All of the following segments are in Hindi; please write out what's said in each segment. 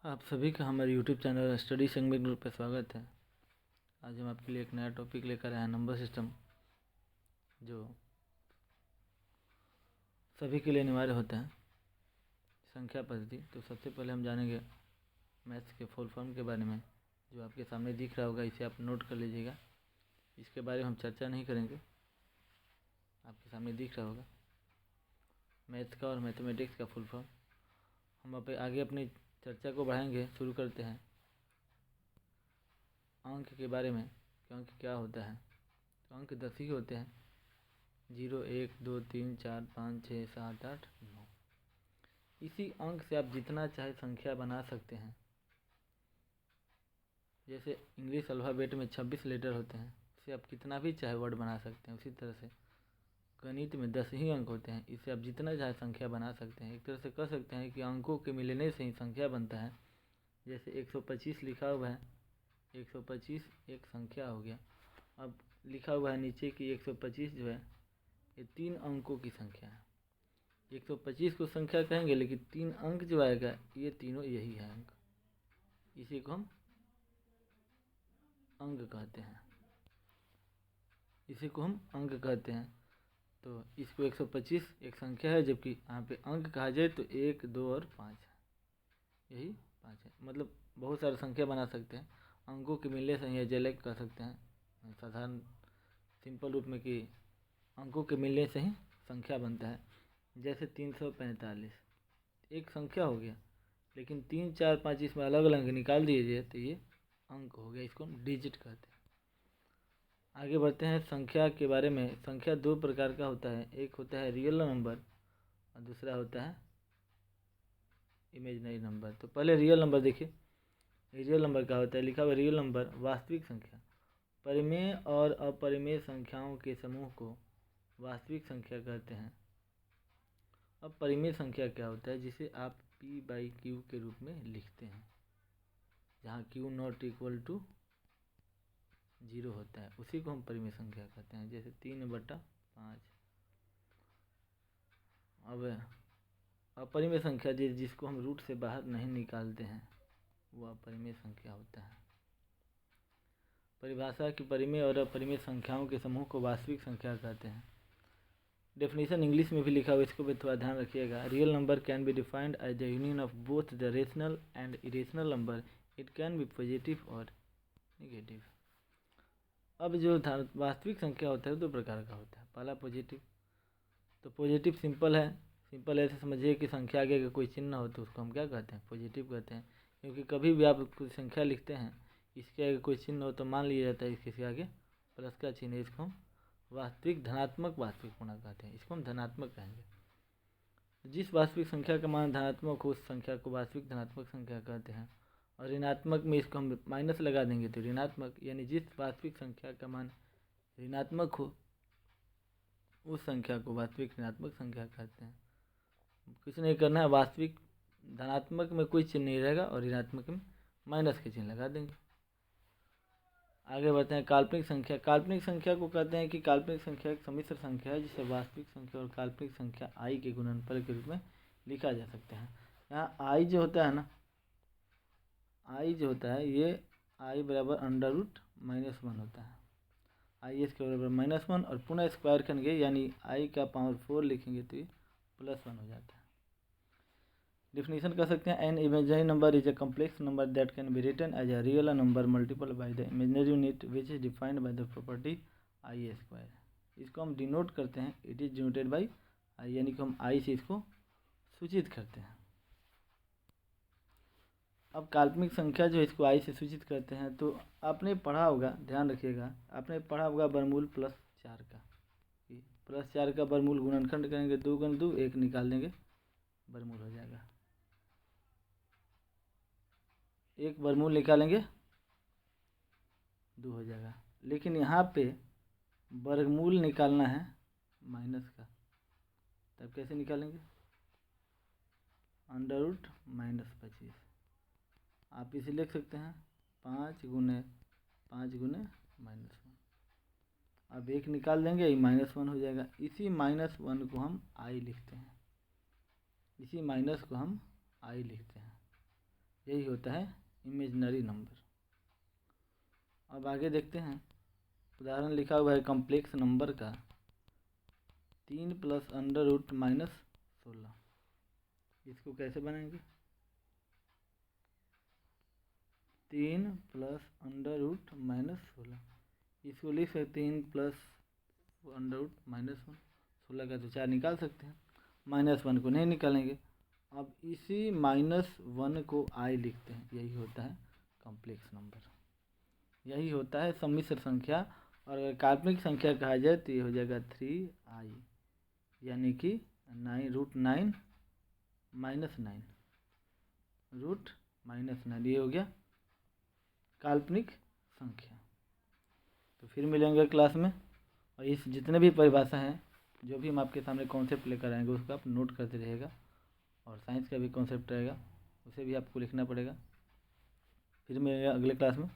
आप सभी का हमारे यूट्यूब चैनल स्टडी संगमेट ग्रुप पर स्वागत है। आज हम आपके लिए एक नया टॉपिक लेकर आए हैं, नंबर सिस्टम, जो सभी के लिए अनिवार्य होता है, संख्या पद्धति। तो सबसे पहले हम जानेंगे मैथ्स के फुल फॉर्म के बारे में, जो आपके सामने दिख रहा होगा। इसे आप नोट कर लीजिएगा। इसके बारे में हम चर्चा नहीं करेंगे, आपके सामने दिख रहा होगा मैथ्स का और मैथमेटिक्स का फुल फॉर्म। हम आगे अपनी चर्चा को बढ़ाएंगे। शुरू करते हैं अंक के बारे में कि अंक क्या होता है। तो अंक 10 ही होते हैं, 0, 1, 2, 3, 4, 5, 6, 7, 8, 9। इसी अंक से आप जितना चाहे संख्या बना सकते हैं। जैसे इंग्लिश अल्फ़ाबेट में 26 लेटर होते हैं, इससे आप कितना भी चाहे वर्ड बना सकते हैं। उसी तरह से गणित में 10 ही अंक होते हैं, इससे आप जितना चाहे संख्या बना सकते हैं। एक तरह से कह सकते हैं कि अंकों के मिलने से ही संख्या बनता है। जैसे 125 लिखा हुआ है, 125 एक संख्या हो गया। अब लिखा हुआ है नीचे कि 125 जो है ये 3 अंकों की संख्या है। 125 को संख्या कहेंगे, लेकिन 3 अंक जो आएगा ये तीनों यही है अंक। इसी को हम अंक कहते हैं, इसी को हम अंक कहते हैं। तो इसको 125 एक संख्या है, जबकि यहाँ पे अंक कहा जाए तो 1, 2 और 5 है, यही 5 है। मतलब बहुत सारी संख्या बना सकते हैं। अंकों के मिलने से यह जलक कह सकते हैं साधारण सिंपल रूप में कि अंकों के मिलने से ही संख्या बनता है। जैसे 345 एक संख्या हो गया, लेकिन 3, 4, 5 इसमें अलग अलग निकाल दिए तो ये अंक हो गया। इसको हम डिजिट कहते हैं। आगे बढ़ते हैं संख्या के बारे में। संख्या 2 प्रकार का होता है, एक होता है रियल नंबर और दूसरा होता है इमेजिनरी नंबर। तो पहले रियल नंबर देखिए। रियल नंबर क्या होता है? लिखा हुआ रियल नंबर वास्तविक संख्या, परिमेय और अपरिमेय संख्याओं के समूह को वास्तविक संख्या कहते हैं। अब परिमेय संख्या क्या होता है? जिसे आप p/q के रूप में लिखते हैं, जहाँ q नॉट इक्वल टू 0 होता है, उसी को हम परिमेय संख्या कहते हैं। जैसे 3/5। अब अपरिमेय संख्या जिसको हम रूट से बाहर नहीं निकालते हैं, वह अपरिमेय संख्या होता है। परिभाषा की परिमेय और अपरिमेय संख्याओं के समूह को वास्तविक संख्या कहते हैं। डेफिनेशन इंग्लिश में भी लिखा हुआ, इसको भी थोड़ा ध्यान रखिएगा। Real number can be defined as the union of both the rational and irrational number. It can be positive और नेगेटिव। अब जो वास्तविक संख्या होता है 2 प्रकार का होता है। पहला पॉजिटिव। तो पॉजिटिव सिंपल है, सिंपल ऐसे समझिए कि संख्या आगे का कोई चिन्ह हो तो उसको हम क्या कहते हैं? पॉजिटिव कहते हैं। क्योंकि कभी भी आप कोई संख्या लिखते हैं, इसके आगे कोई चिन्ह हो तो मान लिया जाता है इसके आगे प्लस का चिन्ह है। इसको हम वास्तविक धनात्मक वास्तविक पूर्णांक कहते हैं, इसको हम धनात्मक कहेंगे। जिस वास्तविक संख्या का मान धनात्मक हो उस संख्या को वास्तविक धनात्मक संख्या कहते हैं। और ऋणात्मक में इसको हम माइनस लगा देंगे तो ऋणात्मक, यानी जिस वास्तविक संख्या का मान ऋणात्मक हो उस संख्या को वास्तविक ऋणात्मक संख्या कहते हैं। कुछ नहीं करना है, वास्तविक धनात्मक में कोई चिन्ह नहीं रहेगा और ऋणात्मक में माइनस के चिन्ह लगा देंगे। आगे बढ़ते हैं काल्पनिक संख्या। काल्पनिक संख्या को कहते हैं कि काल्पनिक संख्या एक सम्मिश्र संख्या है जिसे वास्तविक संख्या और काल्पनिक संख्या i के गुणनफल के रूप में लिखा जा सकता है। यहाँ i जो होता है ना, i जो होता है ये i बराबर √-1 होता है। i इसके बराबर -1 और पुनः स्क्वायर करेंगे, यानी i का पावर 4 लिखेंगे तो ये +1 हो जाता है। डिफिनीशन कर सकते हैं, an imaginary number is a complex number that can be written as a real number multiple by the imaginary unit which is defined by the property i²। इसको हम डिनोट करते हैं, it is denoted by i, यानी कि हम i से इसको सूचित करते हैं। अब काल्पनिक संख्या जो है इसको i से सूचित करते हैं। तो आपने पढ़ा होगा, ध्यान रखिएगा, आपने पढ़ा होगा वर्गमूल +4 का। +4 का वर्गमूल गुणनखंड करेंगे, 2 × 2 1 निकाल देंगे, वर्गमूल हो जाएगा। एक वर्गमूल निकालेंगे 2 हो जाएगा। लेकिन यहाँ पे वर्गमूल निकालना है माइनस का, तब कैसे निकालेंगे? √-25। आप इसे लिख सकते हैं 5 × 5 × -1। अब 1 निकाल देंगे, ये -1 हो जाएगा। इसी -1 को हम i लिखते हैं, इसी माइनस को हम i लिखते हैं। यही होता है इमेजिनरी नंबर। अब आगे देखते हैं, उदाहरण लिखा हुआ है कॉम्प्लेक्स नंबर का 3 + √-16। इसको कैसे बनाएंगे? 3 + √-16, इसको लिख सकते 3 + √-1, 16 का तो 4 निकाल सकते हैं, -1 को नहीं निकालेंगे। अब इसी -1 को आई लिखते हैं, यही होता है कॉम्प्लेक्स नंबर, यही होता है सम्मिश्र संख्या। और अगर काल्पनिक संख्या कहा जाए तो ये हो जाएगा 3i, यानी कि 9 √9 -9 √-9, ये हो गया काल्पनिक संख्या। तो फिर मिलेंगे क्लास में, और इस जितने भी परिभाषा हैं, जो भी हम आपके सामने कॉन्सेप्ट लेकर आएंगे उसको आप नोट करते रहिएगा। और साइंस का भी कॉन्सेप्ट रहेगा, उसे भी आपको लिखना पड़ेगा। फिर मिलेंगे अगले क्लास में।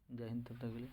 जय हिंद, तब तक के लिए।